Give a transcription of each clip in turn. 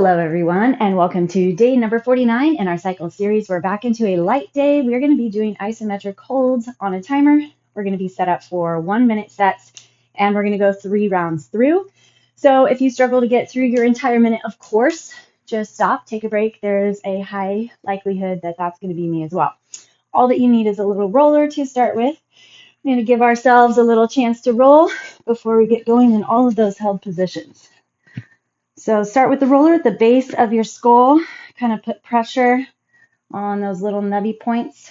Hello everyone, and welcome to day number 49 in our cycle series. We're back into a light day. We're going to be doing isometric holds on a timer. We're going to be set up for 1 minute sets, and we're going to go 3 rounds through. So if you struggle to get through your entire minute, of course, just stop, take a break. There's a high likelihood that that's going to be me as well. All that you need is a little roller to start with. We're going to give ourselves a little chance to roll before we get going in all of those held positions. So start with the roller at the base of your skull, kind of put pressure on those little nubby points.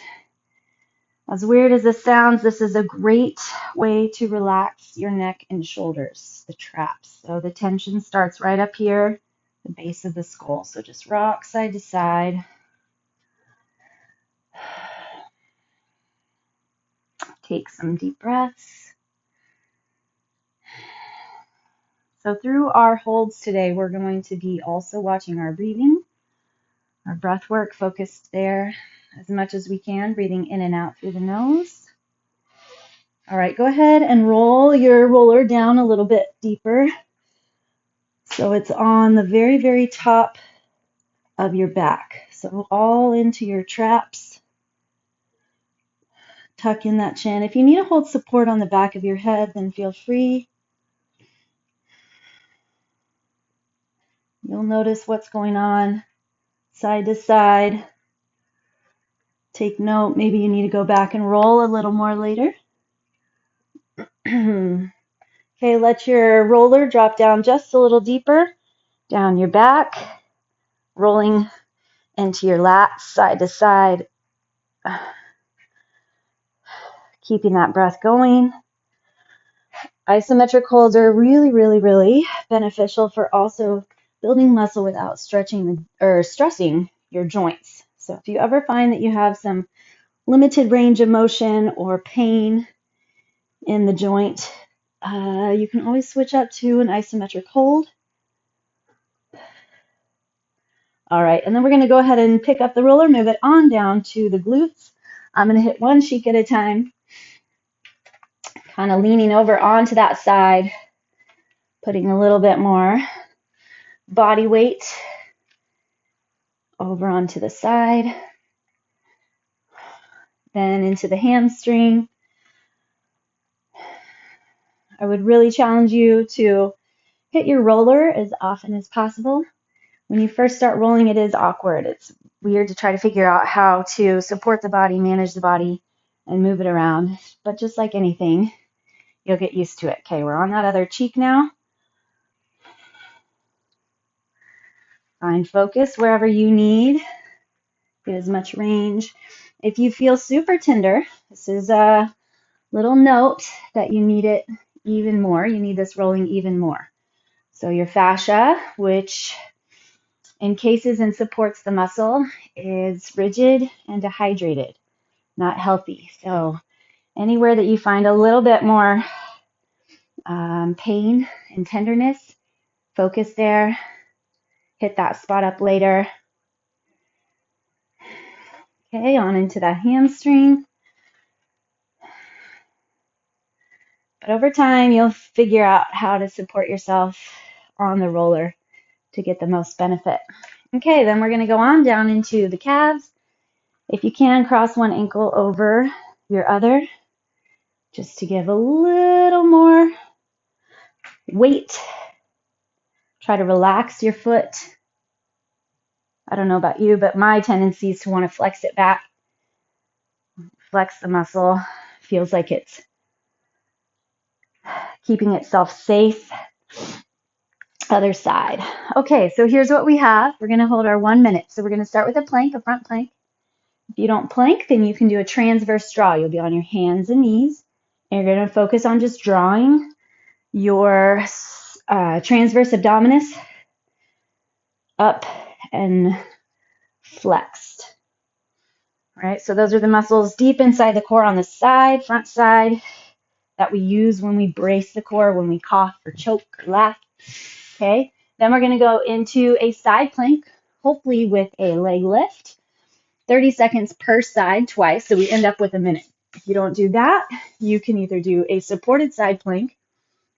As weird as this sounds, this is a great way to relax your neck and shoulders, the traps. So the tension starts right up here, the base of the skull. So just rock side to side. Take some deep breaths. So through our holds today, we're going to be also watching our breathing, our breath work focused there as much as we can, breathing in and out through the nose. All right, go ahead and roll your roller down a little bit deeper. So it's on the very, very top of your back. So all into your traps. Tuck in that chin. If you need to hold support on the back of your head, then feel free. You'll notice what's going on side to side. Take note, maybe you need to go back and roll a little more later. Okay, let your roller drop down just a little deeper, down your back, rolling into your lats, side to side, keeping that breath going. Isometric holds are really, really, really beneficial for also building muscle without stressing your joints. So if you ever find that you have some limited range of motion or pain in the joint, you can always switch up to an isometric hold. All right, and then we're going to go ahead and pick up the roller, move it on down to the glutes. I'm going to hit one cheek at a time, kind of leaning over onto that side, putting a little bit more body weight over onto the side, then into the hamstring. I would really challenge you to hit your roller as often as possible. When you first start rolling, it is awkward. It's weird to try to figure out how to support the body, manage the body, and move it around. But just like anything, you'll get used to it. Okay, we're on that other cheek now. Find focus wherever you need. Get as much range. If you feel super tender, this is a little note that you need it even more. You need this rolling even more. So your fascia, which encases and supports the muscle, is rigid and dehydrated, not healthy. So anywhere that you find a little bit more pain and tenderness, focus there. Hit that spot up later. Okay, on into that hamstring. But over time, you'll figure out how to support yourself on the roller to get the most benefit. Okay, then we're going to go on down into the calves. If you can, cross one ankle over your other, just to give a little more weight. Try to relax your foot. I don't know about you, but my tendency is to want to flex it back. Flex the muscle. Feels like it's keeping itself safe. Other side. Okay, so here's what we have. We're going to hold our 1 minute. So we're going to start with a plank, a front plank. If you don't plank, then you can do a transverse draw. You'll be on your hands and knees, and you're going to focus on just drawing your transverse abdominis up and flexed. All right, so those are the muscles deep inside the core on the side, front side, that we use when we brace the core, when we cough or choke or laugh. Okay, then we're going to go into a side plank, hopefully with a leg lift. 30 seconds per side twice, so we end up with a minute. If you don't do that, you can either do a supported side plank,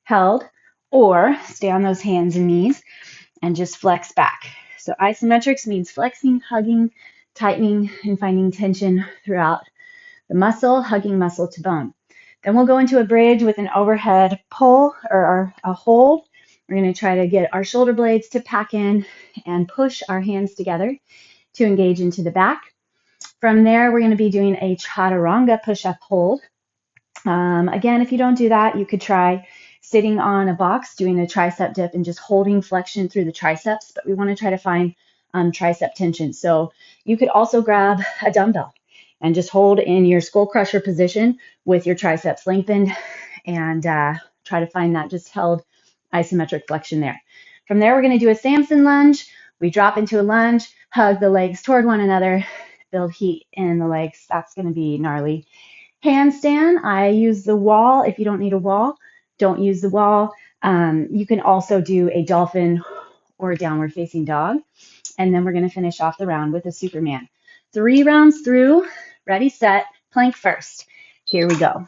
held, or stay on those hands and knees and just flex back. So isometrics means flexing, hugging, tightening, and finding tension throughout the muscle, hugging muscle to bone. Then we'll go into a bridge with an overhead pull or a hold. We're going to try to get our shoulder blades to pack in and push our hands together to engage into the back. From there, we're going to be doing a Chaturanga push-up hold. Again, if you don't do that, you could try sitting on a box, doing a tricep dip and just holding flexion through the triceps, but we want to try to find tricep tension. So you could also grab a dumbbell and just hold in your skull crusher position with your triceps lengthened and try to find that just held isometric flexion there. From there, we're going to do a Samson lunge. We drop into a lunge, hug the legs toward one another, build heat in the legs. That's going to be gnarly. Handstand, I use the wall. If you don't need a wall, don't use the wall. You can also do a dolphin or a downward facing dog. And then we're going to finish off the round with a Superman. 3 rounds through. Ready, set, plank first. Here we go.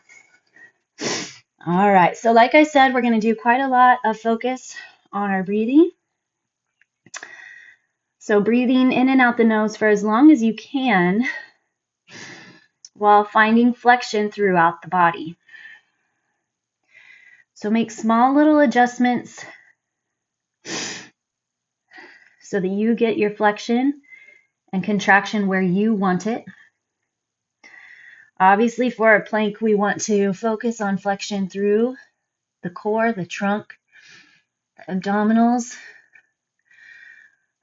All right, so like I said, we're going to do quite a lot of focus on our breathing. So breathing in and out the nose for as long as you can while finding flexion throughout the body. So make small little adjustments so that you get your flexion and contraction where you want it. Obviously, for a plank, we want to focus on flexion through the core, the trunk, the abdominals,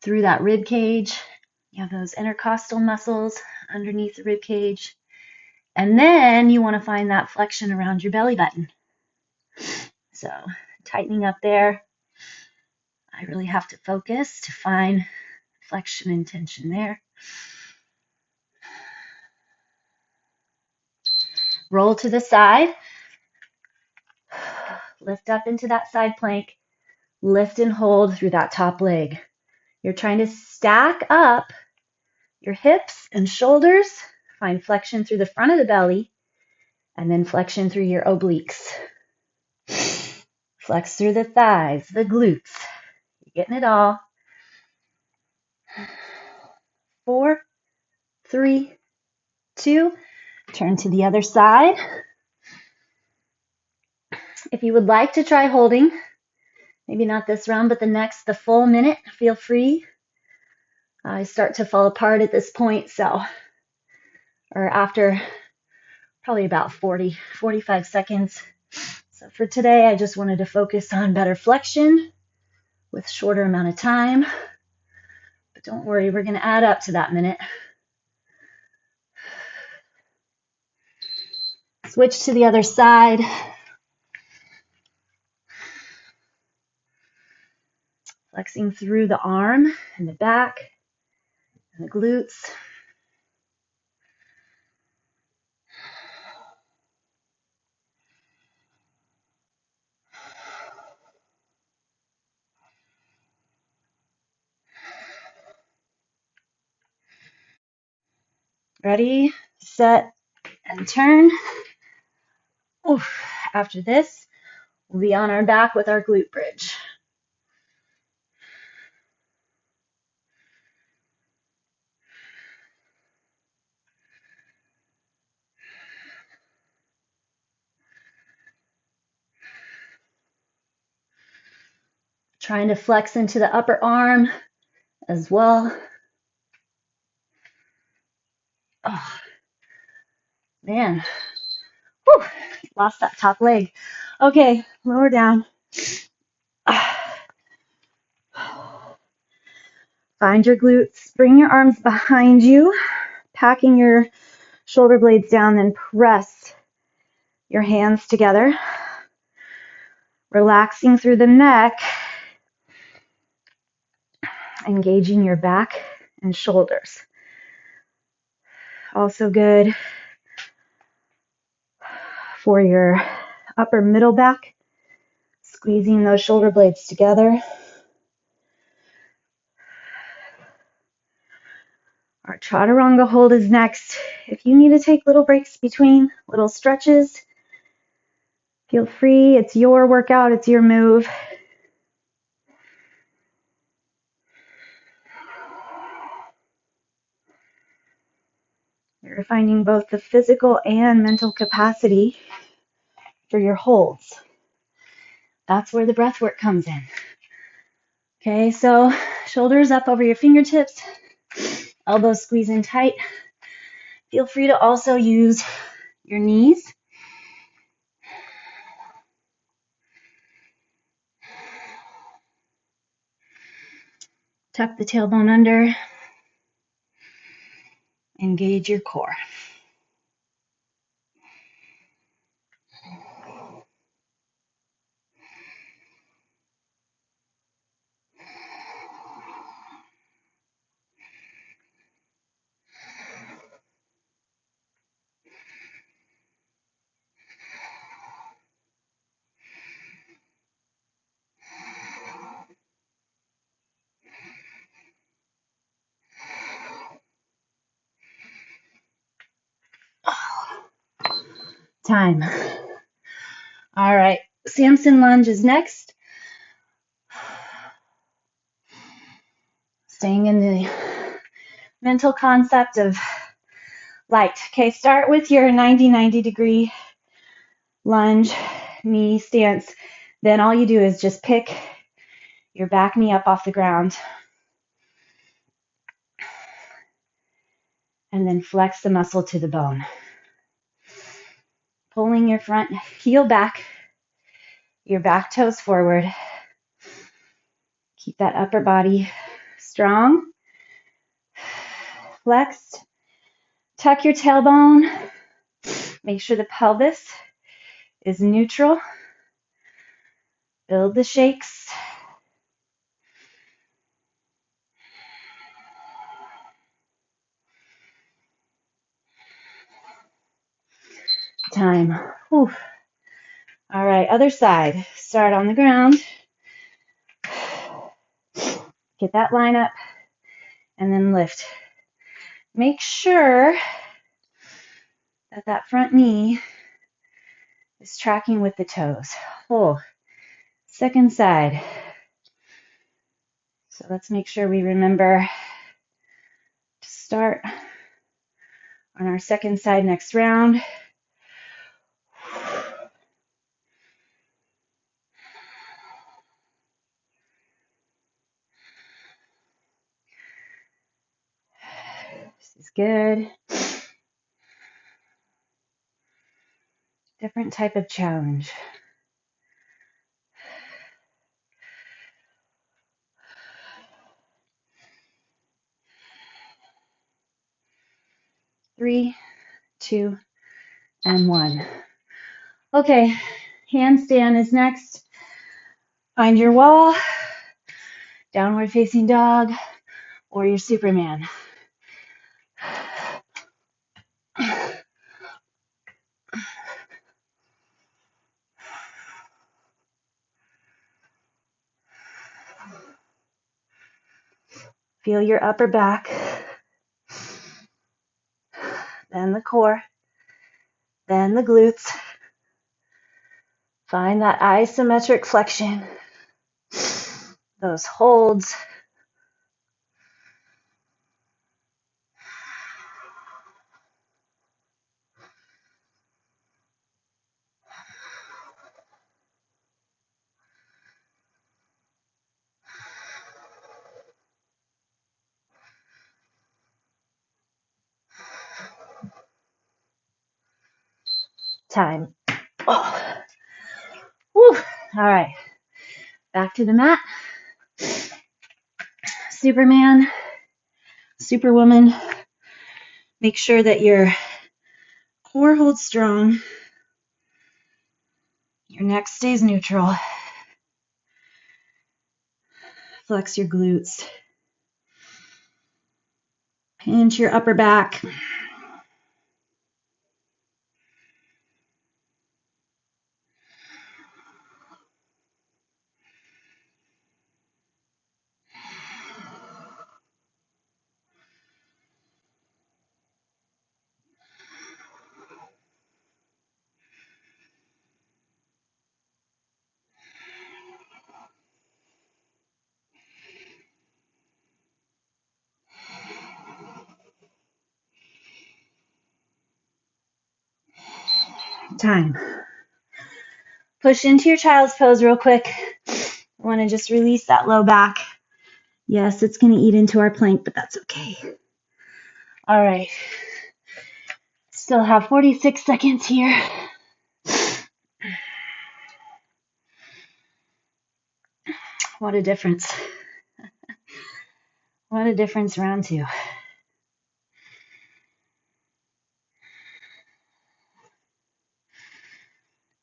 through that rib cage. You have those intercostal muscles underneath the rib cage. And then you want to find that flexion around your belly button. So tightening up there. I really have to focus to find flexion and tension there. Roll to the side. Lift up into that side plank. Lift and hold through that top leg. You're trying to stack up your hips and shoulders. Find flexion through the front of the belly. And then flexion through your obliques. Flex through the thighs, the glutes. You're getting it all. 4, 3, 2. Turn to the other side. If you would like to try holding, maybe not this round, but the full minute, feel free. I start to fall apart at this point, or after probably about 45 seconds. So for today, I just wanted to focus on better flexion with shorter amount of time. But don't worry, we're going to add up to that minute. Switch to the other side. Flexing through the arm and the back and the glutes. Ready, set, and turn. Oof. After this, we'll be on our back with our glute bridge. Trying to flex into the upper arm as well. Oh, man. Whew. Lost that top leg. Okay, lower down. Find your glutes. Bring your arms behind you, packing your shoulder blades down, then press your hands together. Relaxing through the neck, engaging your back and shoulders. Also good for your upper middle back, squeezing those shoulder blades together. Our Chaturanga hold is next. If you need to take little breaks between little stretches, feel free. It's your workout, it's your move. You're finding both the physical and mental capacity for your holds. That's where the breath work comes in. Okay, so shoulders up over your fingertips, elbows squeeze in tight. Feel free to also use your knees. Tuck the tailbone under. Engage your core. Time. All right, Samson Lunge is next. Staying in the mental concept of light. Okay, start with your 90 degree lunge knee stance. Then all you do is just pick your back knee up off the ground and then flex the muscle to the bone. Pulling your front heel back, your back toes forward. Keep that upper body strong, flexed. Tuck your tailbone. Make sure the pelvis is neutral. Build the shakes. Time. Whew. All right, other side. Start on the ground. Get that line up and then lift. Make sure that that front knee is tracking with the toes. Pull. Second side. So let's make sure we remember to start on our second side next round. This is good. Different type of challenge. Three, two, and one. Okay, handstand is next. Find your wall, downward facing dog, or your Superman. Feel your upper back, then the core, then the glutes. Find that isometric flexion, those holds. Time. Oh. Whew. All right, back to the mat. Superman, Superwoman. Make sure that your core holds strong. Your neck stays neutral. Flex your glutes. Pinch your upper back. Time. Push into your child's pose real quick. I want to just release that low back. Yes, it's going to eat into our plank, but that's okay. All right. Still have 46 seconds here. What a difference. What a difference, round two.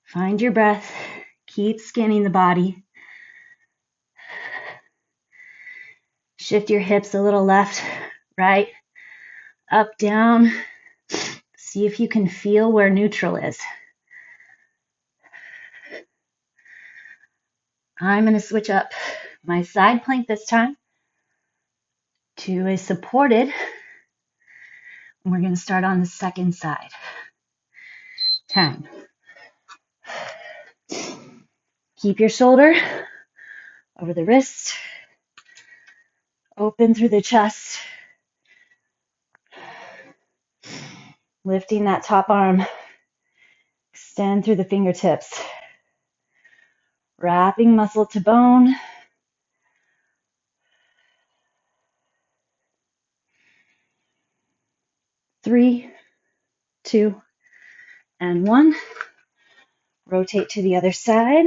Find your breath. Keep scanning the body. Shift your hips a little left, right, up, down. See if you can feel where neutral is. I'm going to switch up my side plank this time to a supported. And we're going to start on the second side. Time. Keep your shoulder over the wrist. Open through the chest. Lifting that top arm. Extend through the fingertips. Wrapping muscle to bone. 3, 2, and 1. Rotate to the other side.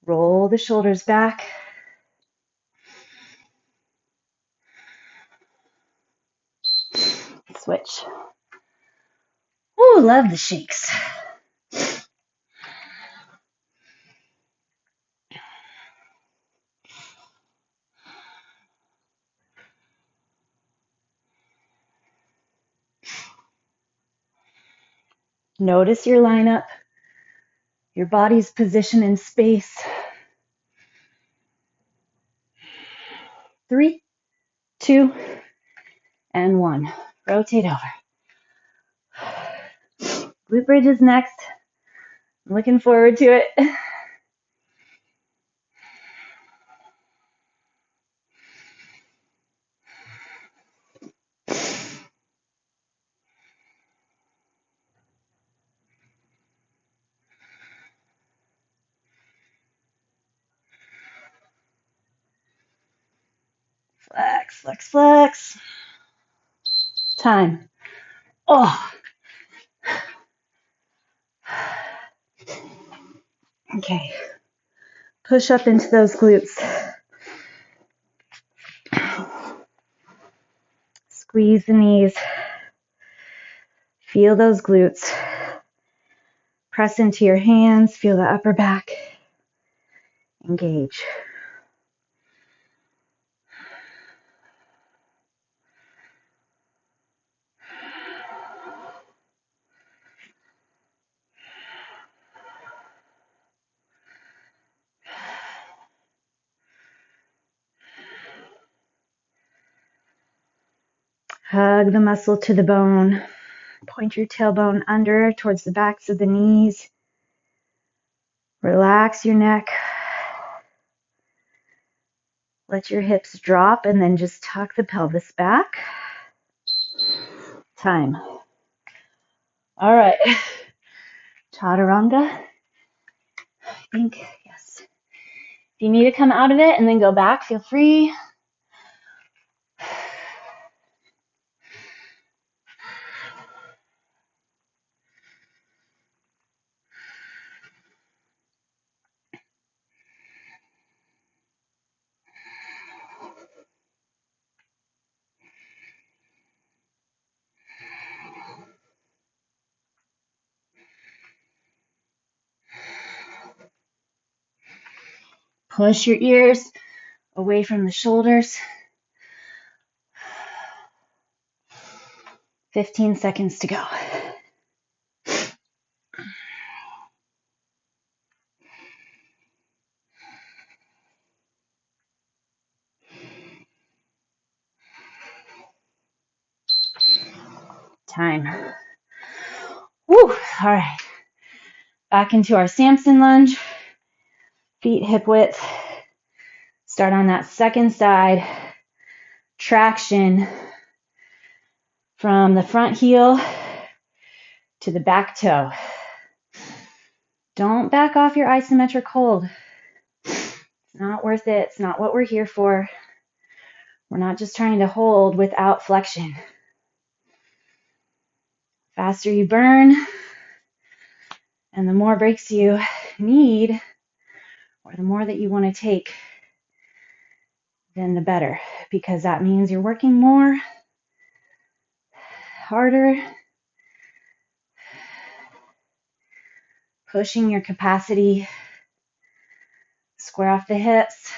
Roll the shoulders back. Switch. Ooh, love the shakes. Notice your lineup, your body's position in space. 3, 2, and 1. Rotate over. Glute Bridge is next. I'm looking forward to it. Flex, flex, flex. Time. Oh. Okay. Push up into those glutes. Squeeze the knees. Feel those glutes. Press into your hands. Feel the upper back. Engage. Hug the muscle to the bone. Point your tailbone under towards the backs of the knees. Relax your neck. Let your hips drop and then just tuck the pelvis back. Time. All right. Chaturanga. I think, yes. If you need to come out of it and then go back, feel free. Push your ears away from the shoulders. 15 seconds to go. Time. Woo. All right. Back into our Samson lunge. Feet hip width. Start on that second side. Traction from the front heel to the back toe. Don't back off your isometric hold. It's not worth it. It's not what we're here for. We're not just trying to hold without flexion. Faster you burn, and the more breaks you need, or the more that you want to take, then the better, because that means you're working more, harder, pushing your capacity, square off the hips.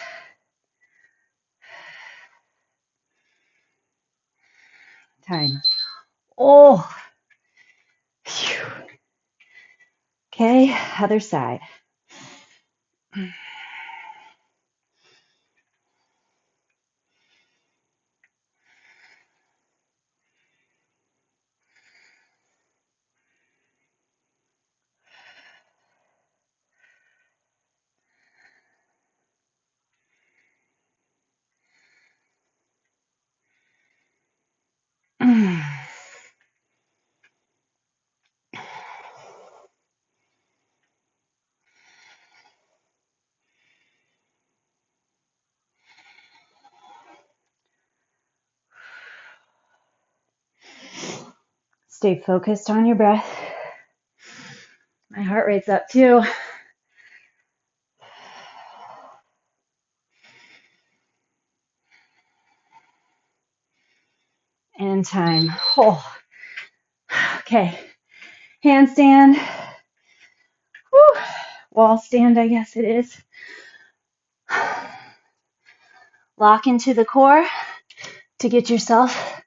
Time. Oh, phew. Okay, other side. Stay focused on your breath. My heart rate's up too. And time. Oh, okay. Handstand. Whew. Wall stand, I guess it is. Lock into the core to get yourself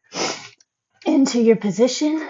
into your position.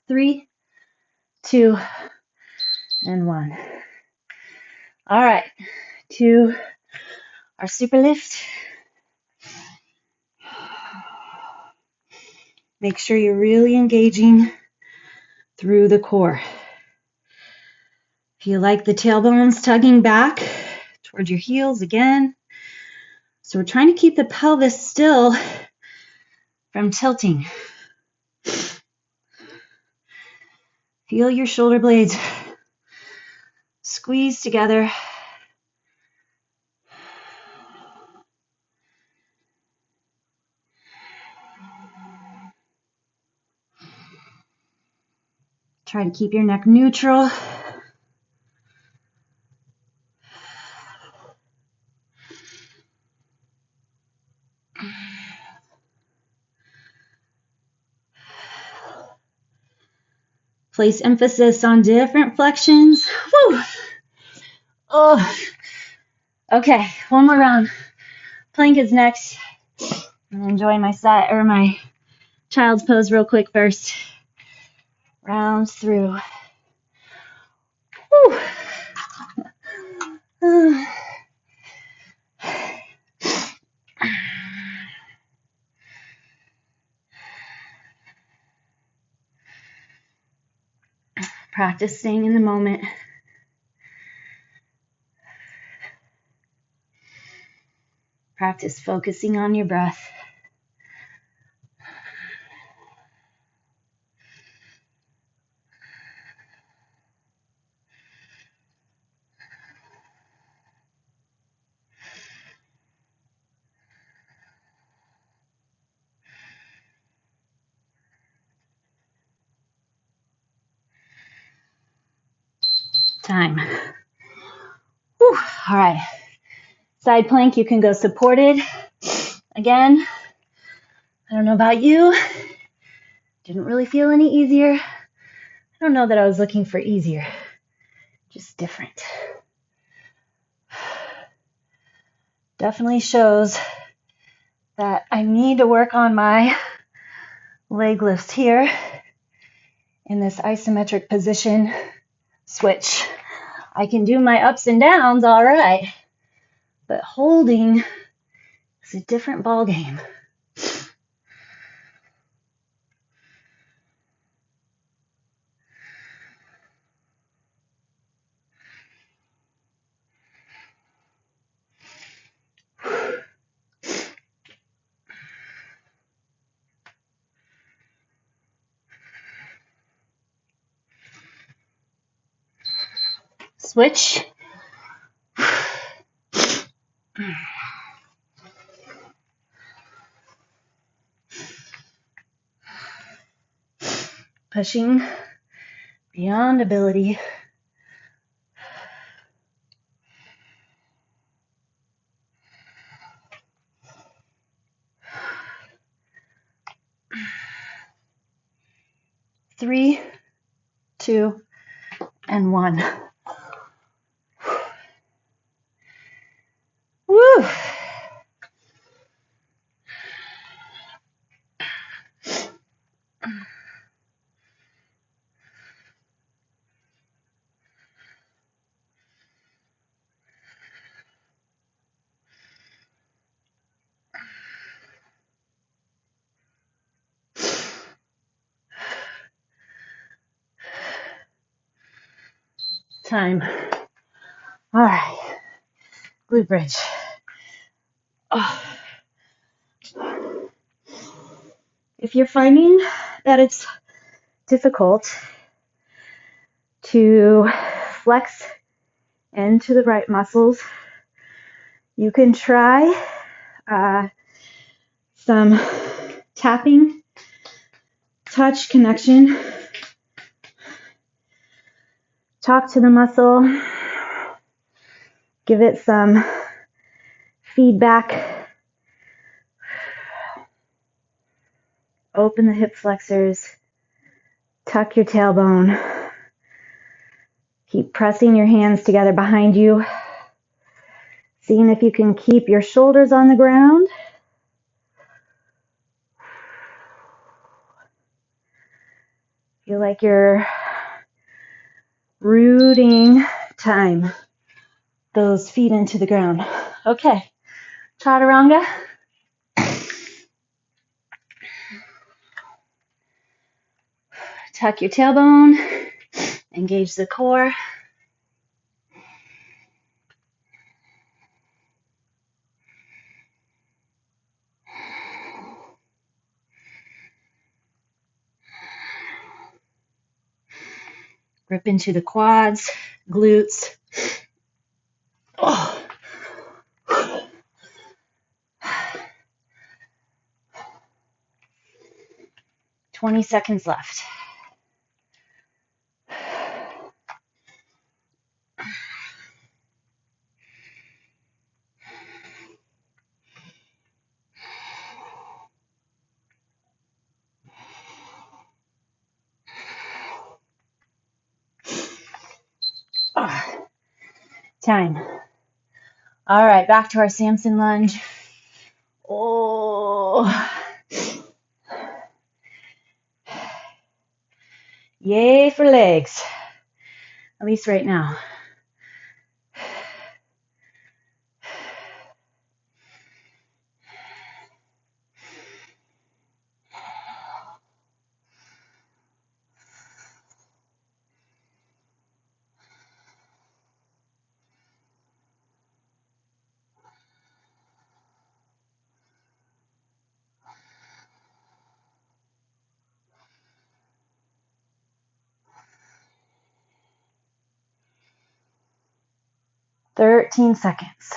Three, two, and one. All right, to our super lift. Make sure you're really engaging through the core. Feel like the tailbone's tugging back towards your heels again. So we're trying to keep the pelvis still from tilting. Feel your shoulder blades squeeze together. Try to keep your neck neutral. Place emphasis on different flexions. Woo! Oh, okay, one more round. Plank is next. I'm enjoying my side or my child's pose real quick first. Rounds through. Woo. Practice staying in the moment. Practice focusing on your breath. Time. All right. Side plank, you can go supported. Again, I don't know about you. Didn't really feel any easier. I don't know that I was looking for easier. Just different. Definitely shows that I need to work on my leg lifts here in this isometric position switch. I can do my ups and downs all right, but holding is a different ball game. Switch. Pushing beyond ability. Three, 2, and 1. Woo! Time. All right. Glute bridge. Oh. If you're finding that it's difficult to flex into the right muscles, you can try some tapping, touch connection. Talk to the muscle. Give it some feedback. Open the hip flexors. Tuck your tailbone. Keep pressing your hands together behind you. Seeing if you can keep your shoulders on the ground. Feel like you're rooting time those feet into the ground. Okay, Chaturanga. Tuck your tailbone, engage the core. Grip into the quads, glutes. Oh. 20 seconds left. Oh. Time. All right, back to our Samson Lunge. Oh. Yay for legs. At least right now. Thirteen seconds.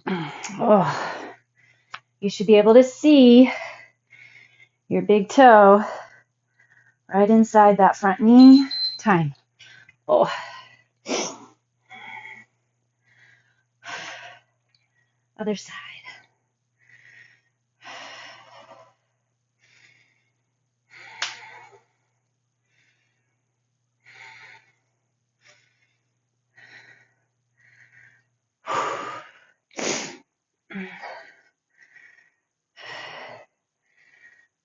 Oh, you should be able to see your big toe right inside that front knee. Time. Oh. Other side.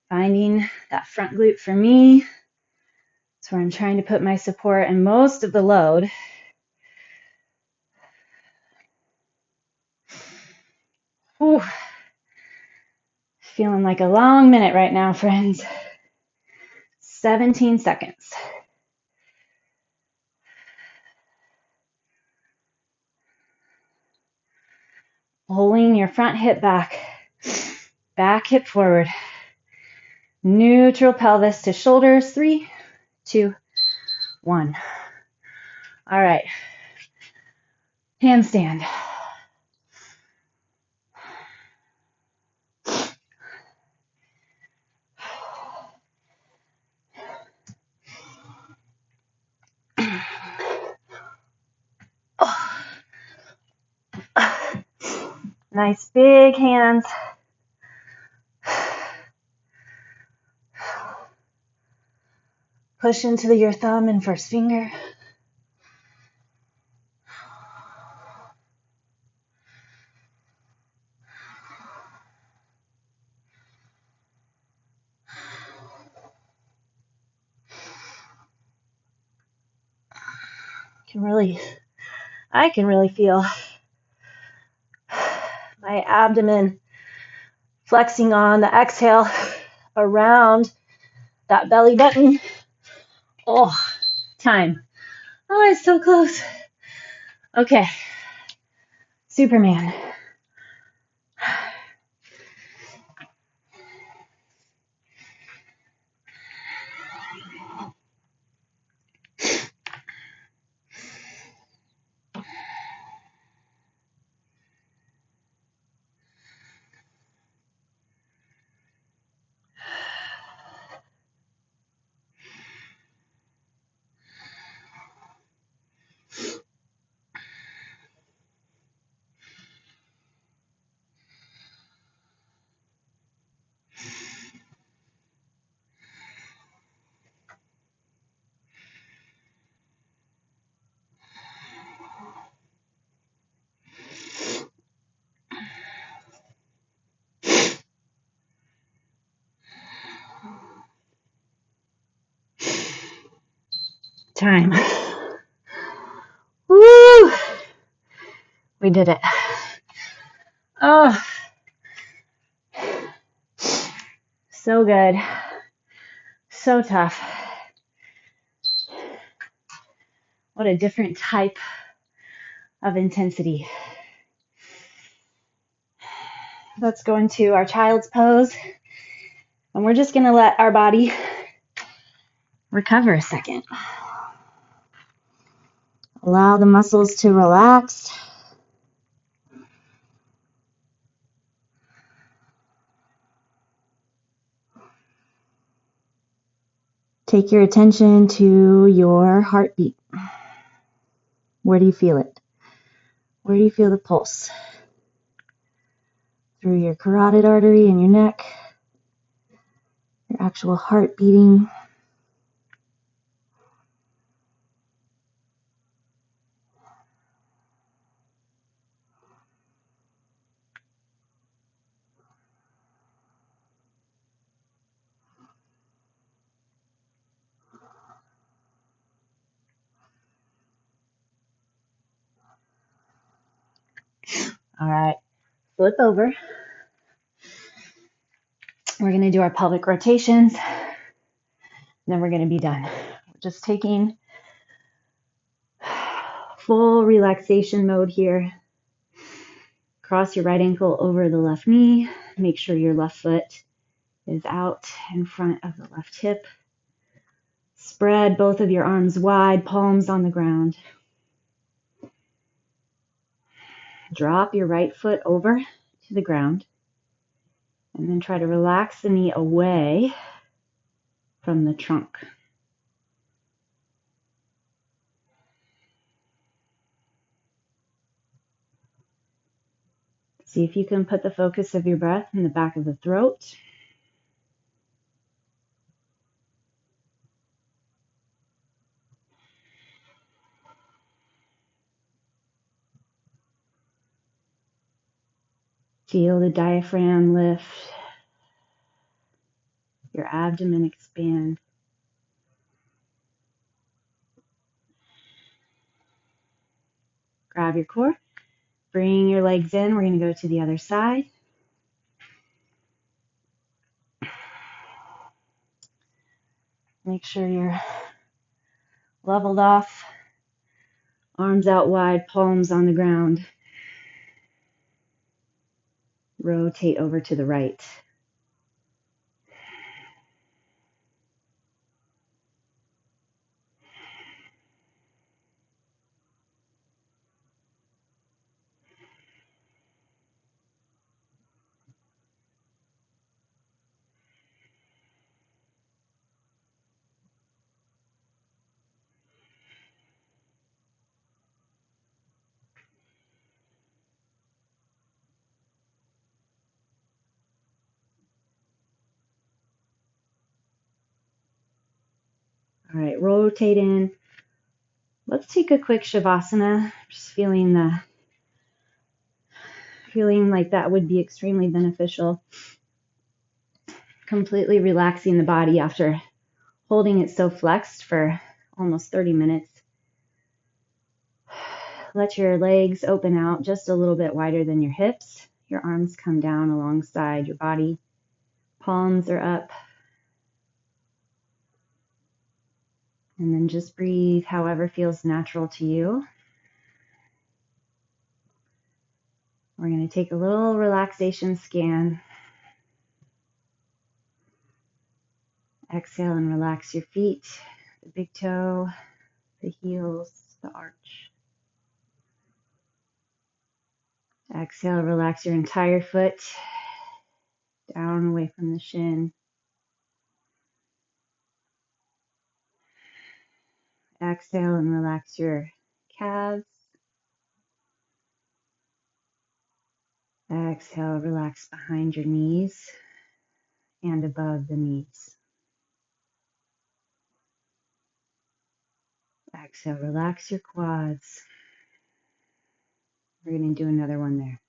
Finding that front glute for me. That's where I'm trying to put my support and most of the load. Whew. Feeling like a long minute right now, friends. 17 seconds. Pulling your front hip back. Back hip forward. Neutral pelvis to shoulders. 3, 2, 1. All right. Handstand. Nice big hands. Push into your thumb and first finger. I can really feel my abdomen flexing on the exhale around that belly button. Oh, time. Oh, it's so close. Okay, Superman. Time. Woo! We did it. Oh, so good. So tough. What a different type of intensity. Let's go into our child's pose. And we're just going to let our body recover a second. Allow the muscles to relax. Take your attention to your heartbeat. Where do you feel it? Where do you feel the pulse? Through your carotid artery in your neck, your actual heart beating. All right, flip over. We're going to do our pelvic rotations. Then we're going to be done. Just taking full relaxation mode here. Cross your right ankle over the left knee. Make sure your left foot is out in front of the left hip. Spread both of your arms wide, palms on the ground. Drop your right foot over to the ground. And then try to relax the knee away from the trunk. See if you can put the focus of your breath in the back of the throat. Feel the diaphragm lift, your abdomen expand. Grab your core, bring your legs in. We're going to go to the other side. Make sure you're leveled off, arms out wide, palms on the ground. Rotate over to the right. All right, rotate in. Let's take a quick Shavasana. Just feeling like that would be extremely beneficial. Completely relaxing the body after holding it so flexed for almost 30 minutes. Let your legs open out just a little bit wider than your hips. Your arms come down alongside your body. Palms are up. And then just breathe however feels natural to you. We're going to take a little relaxation scan. Exhale and relax your feet, the big toe, the heels, the arch. Exhale, relax your entire foot, down away from the shin. Exhale and relax your calves. Exhale, relax behind your knees and above the knees. Exhale, relax your quads. We're going to do another one there.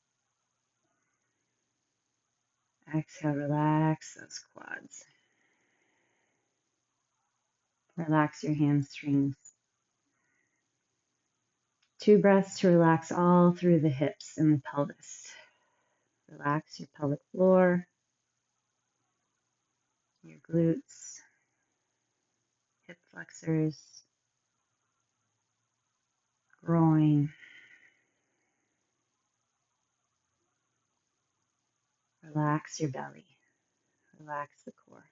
Exhale, relax those quads. Relax your hamstrings. 2 breaths to relax all through the hips and the pelvis. Relax your pelvic floor, your glutes, hip flexors, groin. Relax your belly. Relax the core.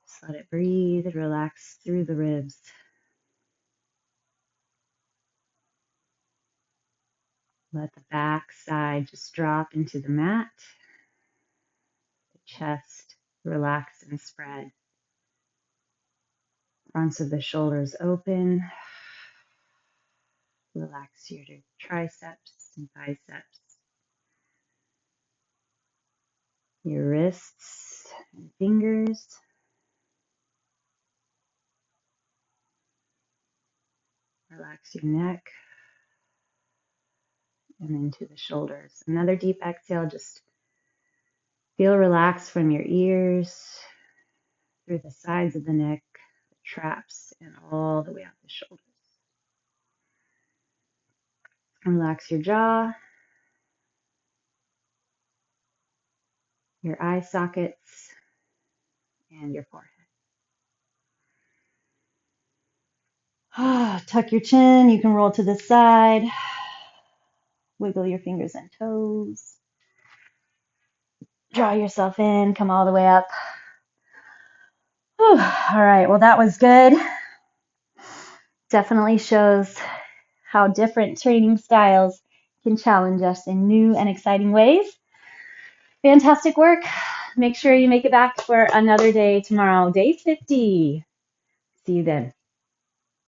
Just let it breathe and relax through the ribs. Let the back side just drop into the mat. The chest relax and spread. Fronts of the shoulders open. Relax your triceps and biceps. Your wrists and fingers. Relax your neck and into the shoulders. Another deep exhale, just feel relaxed from your ears, through the sides of the neck, the traps, and all the way out the shoulders. Relax your jaw, your eye sockets, and your forehead. Tuck your chin. You can roll to the side. Wiggle your fingers and toes. Draw yourself in. Come all the way up. All right. Well, that was good. Definitely shows how different training styles can challenge us in new and exciting ways. Fantastic work. Make sure you make it back for another day tomorrow, day 50. See you then.